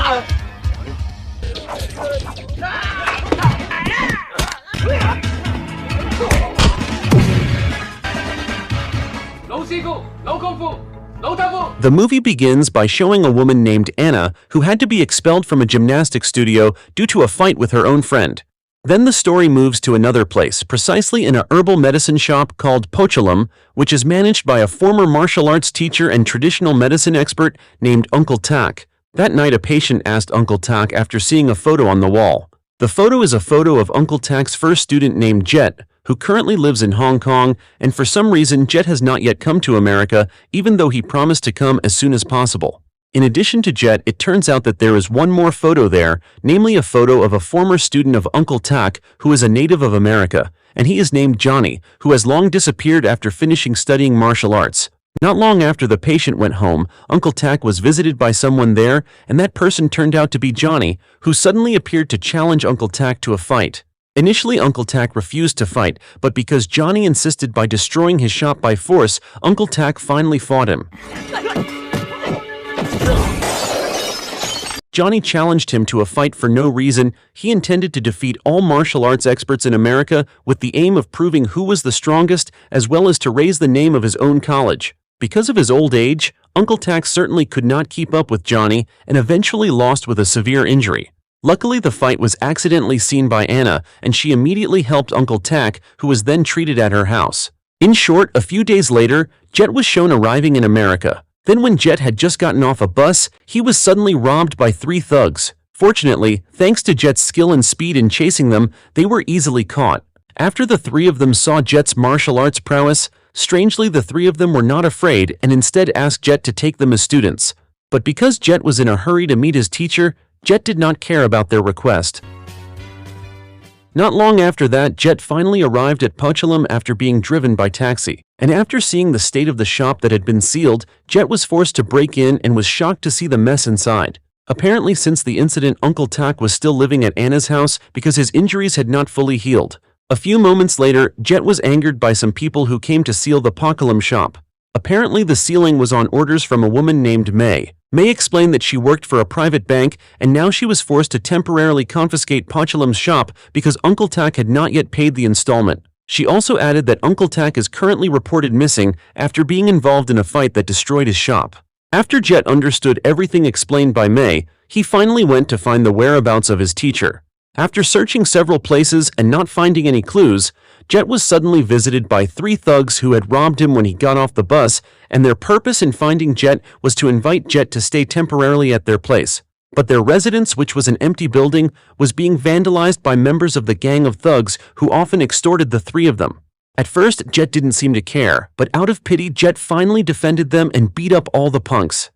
The movie begins by showing a woman named Anna who had to be expelled from a gymnastics studio due to a fight with her own friend. Then the story moves to another place, precisely in a herbal medicine shop called Pochalam, which is managed by a former martial arts teacher and traditional medicine expert named Uncle Tak. That night a patient asked Uncle Tak after seeing a photo on the wall. The photo is a photo of Uncle Tak's first student named Jet, who currently lives in Hong Kong, and for some reason Jet has not yet come to America, even though he promised to come as soon as possible. In addition to Jet, it turns out that there is one more photo there, namely a photo of a former student of Uncle Tak who is a native of America, and he is named Johnny, who has long disappeared after finishing studying martial arts. Not long after the patient went home, Uncle Tak was visited by someone there, and that person turned out to be Johnny, who suddenly appeared to challenge Uncle Tak to a fight. Initially, Uncle Tak refused to fight, but because Johnny insisted by destroying his shop by force, Uncle Tak finally fought him. Johnny challenged him to a fight for no reason. He intended to defeat all martial arts experts in America with the aim of proving who was the strongest, as well as to raise the name of his own college. Because of his old age, Uncle Tak certainly could not keep up with Johnny and eventually lost with a severe injury. Luckily, the fight was accidentally seen by Anna, and she immediately helped Uncle Tak, who was then treated at her house. In short, a few days later, Jet was shown arriving in America. Then when Jet had just gotten off a bus, he was suddenly robbed by 3 thugs. Fortunately, thanks to Jet's skill and speed in chasing them, they were easily caught. After the 3 of them saw Jet's martial arts prowess, strangely the 3 of them were not afraid and instead asked Jet to take them as students. But because Jet was in a hurry to meet his teacher, Jet did not care about their request. Not long after that, Jet finally arrived at Pochalam after being driven by taxi. And after seeing the state of the shop that had been sealed, Jet was forced to break in and was shocked to see the mess inside. Apparently, since the incident, Uncle Tak was still living at Anna's house because his injuries had not fully healed. A few moments later, Jet was angered by some people who came to seal the Pochalam shop. Apparently, the sealing was on orders from a woman named May. May explained that she worked for a private bank and now she was forced to temporarily confiscate Pochalam's shop because Uncle Tak had not yet paid the installment. She also added that Uncle Tak is currently reported missing after being involved in a fight that destroyed his shop. After Jet understood everything explained by May, he finally went to find the whereabouts of his teacher. After searching several places and not finding any clues, Jet was suddenly visited by 3 thugs who had robbed him when he got off the bus, and their purpose in finding Jet was to invite Jet to stay temporarily at their place. But their residence, which was an empty building, was being vandalized by members of the gang of thugs who often extorted the 3 of them. At first, Jet didn't seem to care, but out of pity, Jet finally defended them and beat up all the punks.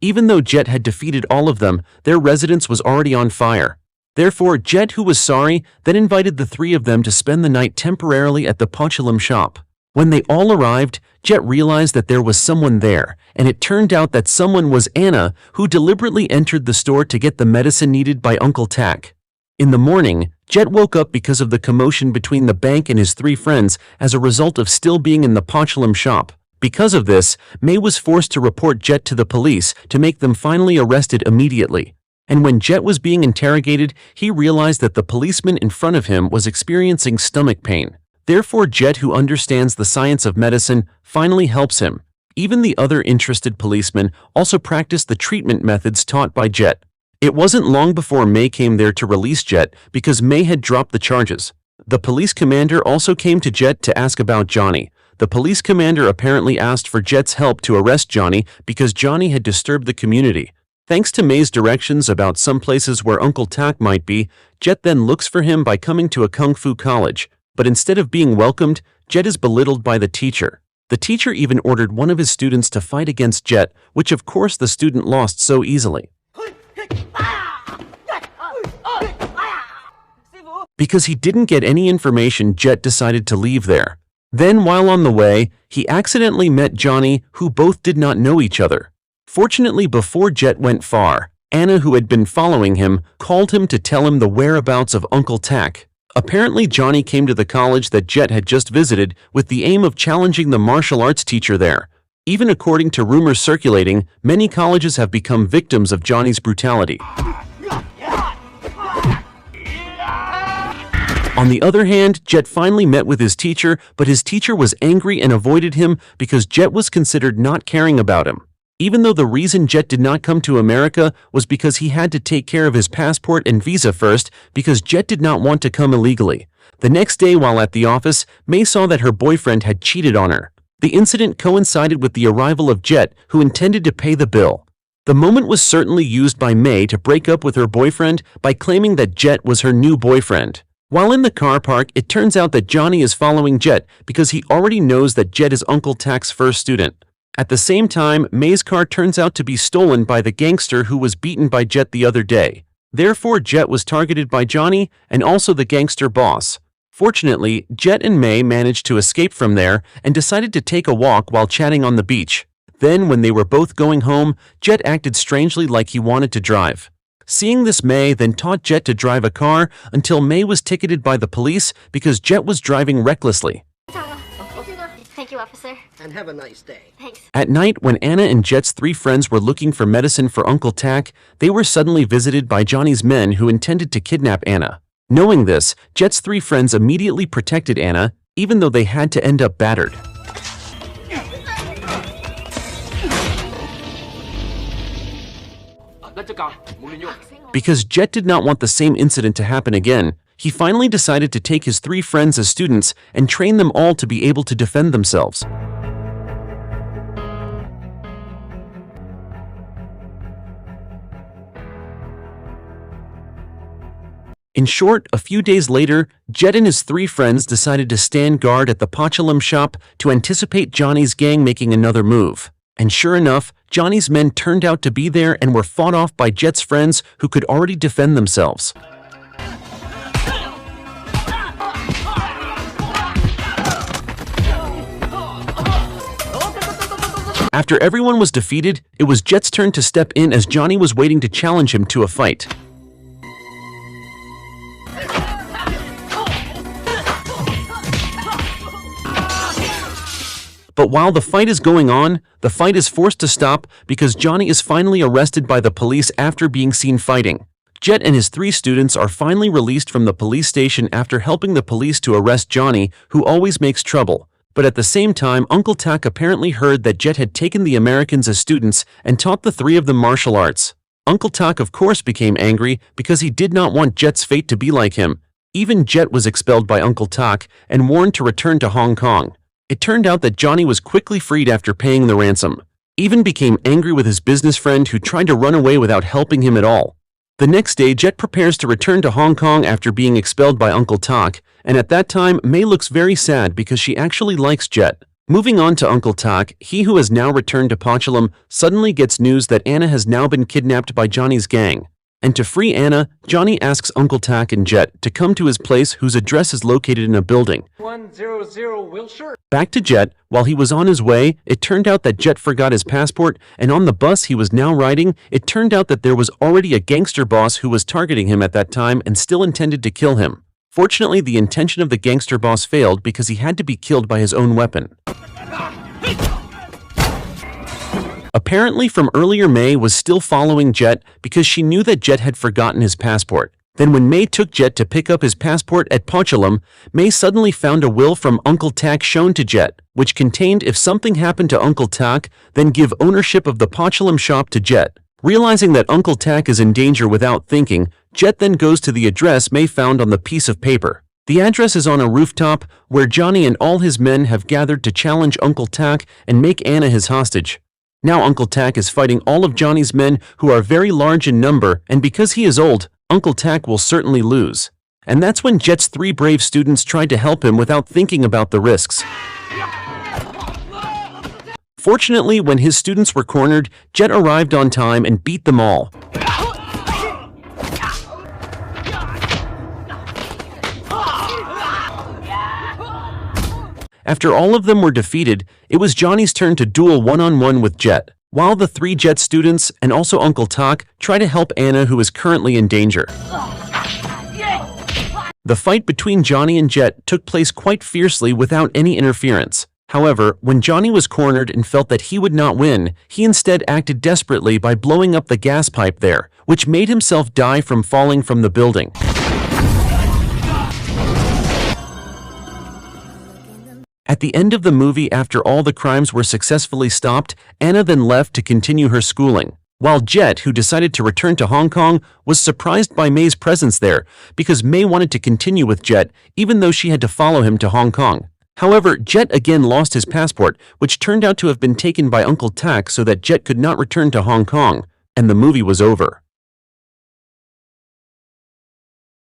Even though Jet had defeated all of them, their residence was already on fire. Therefore, Jet, who was sorry, then invited the 3 of them to spend the night temporarily at the Pochalam shop. When they all arrived, Jet realized that there was someone there, and it turned out that someone was Anna, who deliberately entered the store to get the medicine needed by Uncle Tak. In the morning, Jet woke up because of the commotion between the bank and his 3 friends as a result of still being in the Pochalam shop. Because of this, May was forced to report Jet to the police to make them finally arrested immediately. And when Jet was being interrogated, he realized that the policeman in front of him was experiencing stomach pain. Therefore, Jet, who understands the science of medicine, finally helps him. Even the other interested policemen also practiced the treatment methods taught by Jet. It wasn't long before May came there to release Jet because May had dropped the charges. The police commander also came to Jet to ask about Johnny. The police commander apparently asked for Jet's help to arrest Johnny because Johnny had disturbed the community. Thanks to May's directions about some places where Uncle Tak might be, Jet then looks for him by coming to a kung fu college. But instead of being welcomed, Jet is belittled by the teacher. The teacher even ordered one of his students to fight against Jet, which of course the student lost so easily. Because he didn't get any information, Jet decided to leave there. Then, while on the way, he accidentally met Johnny, who both did not know each other. Fortunately, before Jet went far, Anna, who had been following him, called him to tell him the whereabouts of Uncle Tak. Apparently, Johnny came to the college that Jet had just visited with the aim of challenging the martial arts teacher there. Even according to rumors circulating, many colleges have become victims of Johnny's brutality. On the other hand, Jet finally met with his teacher, but his teacher was angry and avoided him because Jet was considered not caring about him. Even though the reason Jet did not come to America was because he had to take care of his passport and visa first, because Jet did not want to come illegally. The next day while at the office, May saw that her boyfriend had cheated on her. The incident coincided with the arrival of Jet, who intended to pay the bill. The moment was certainly used by May to break up with her boyfriend by claiming that Jet was her new boyfriend. While in the car park, it turns out that Johnny is following Jet because he already knows that Jet is Uncle Tak's first student. At the same time, May's car turns out to be stolen by the gangster who was beaten by Jet the other day. Therefore, Jet was targeted by Johnny and also the gangster boss. Fortunately, Jet and May managed to escape from there and decided to take a walk while chatting on the beach. Then, when they were both going home, Jet acted strangely like he wanted to drive. Seeing this, May then taught Jet to drive a car until May was ticketed by the police because Jet was driving recklessly. Thank you, officer. And have a nice day. Thanks. At night, when Anna and Jet's three friends were looking for medicine for Uncle Tak, they were suddenly visited by Johnny's men who intended to kidnap Anna. Knowing this, Jet's three friends immediately protected Anna, even though they had to end up battered. Because Jet did not want the same incident to happen again, he finally decided to take his three friends as students and train them all to be able to defend themselves. In short, a few days later, Jet and his three friends decided to stand guard at the Pachalam shop to anticipate Johnny's gang making another move. And sure enough, Johnny's men turned out to be there and were fought off by Jet's friends who could already defend themselves. After everyone was defeated, it was Jet's turn to step in as Johnny was waiting to challenge him to a fight. But while the fight is going on, the fight is forced to stop because Johnny is finally arrested by the police after being seen fighting. Jet and his three students are finally released from the police station after helping the police to arrest Johnny, who always makes trouble. But at the same time, Uncle Tak apparently heard that Jet had taken the Americans as students and taught the three of them martial arts. Uncle Tak of course became angry because he did not want Jet's fate to be like him. Even Jet was expelled by Uncle Tak and warned to return to Hong Kong. It turned out that Johnny was quickly freed after paying the ransom. Even became angry with his business friend who tried to run away without helping him at all. The next day, Jet prepares to return to Hong Kong after being expelled by Uncle Tak, and at that time, May looks very sad because she actually likes Jet. Moving on to Uncle Tak, he who has now returned to Pachalam suddenly gets news that Anna has now been kidnapped by Johnny's gang. And to free Anna, Johnny asks Uncle Tak and Jet to come to his place whose address is located in a building. 100 Wilshire. Back to Jet, while he was on his way, it turned out that Jet forgot his passport, and on the bus he was now riding, it turned out that there was already a gangster boss who was targeting him at that time and still intended to kill him. Fortunately, the intention of the gangster boss failed because he had to be killed by his own weapon. Apparently from earlier, May was still following Jet because she knew that Jet had forgotten his passport. Then when May took Jet to pick up his passport at Pachalam, May suddenly found a will from Uncle Tak shown to Jet, which contained if something happened to Uncle Tak, then give ownership of the Pachalam shop to Jet. Realizing that Uncle Tak is in danger without thinking, Jet then goes to the address May found on the piece of paper. The address is on a rooftop where Johnny and all his men have gathered to challenge Uncle Tak and make Anna his hostage. Now Uncle Tak is fighting all of Johnny's men who are very large in number, and because he is old, Uncle Tak will certainly lose. And that's when Jet's three brave students tried to help him without thinking about the risks. Fortunately, when his students were cornered, Jet arrived on time and beat them all. After all of them were defeated, it was Johnny's turn to duel one-on-one with Jet, while the three Jet students and also Uncle Tak try to help Anna, who is currently in danger. The fight between Johnny and Jet took place quite fiercely without any interference. However, when Johnny was cornered and felt that he would not win, he instead acted desperately by blowing up the gas pipe there, which made himself die from falling from the building. At the end of the movie, after all the crimes were successfully stopped, Anna then left to continue her schooling, while Jet, who decided to return to Hong Kong, was surprised by May's presence there because May wanted to continue with Jet even though she had to follow him to Hong Kong. However, Jet again lost his passport, which turned out to have been taken by Uncle Tak so that Jet could not return to Hong Kong, and the movie was over.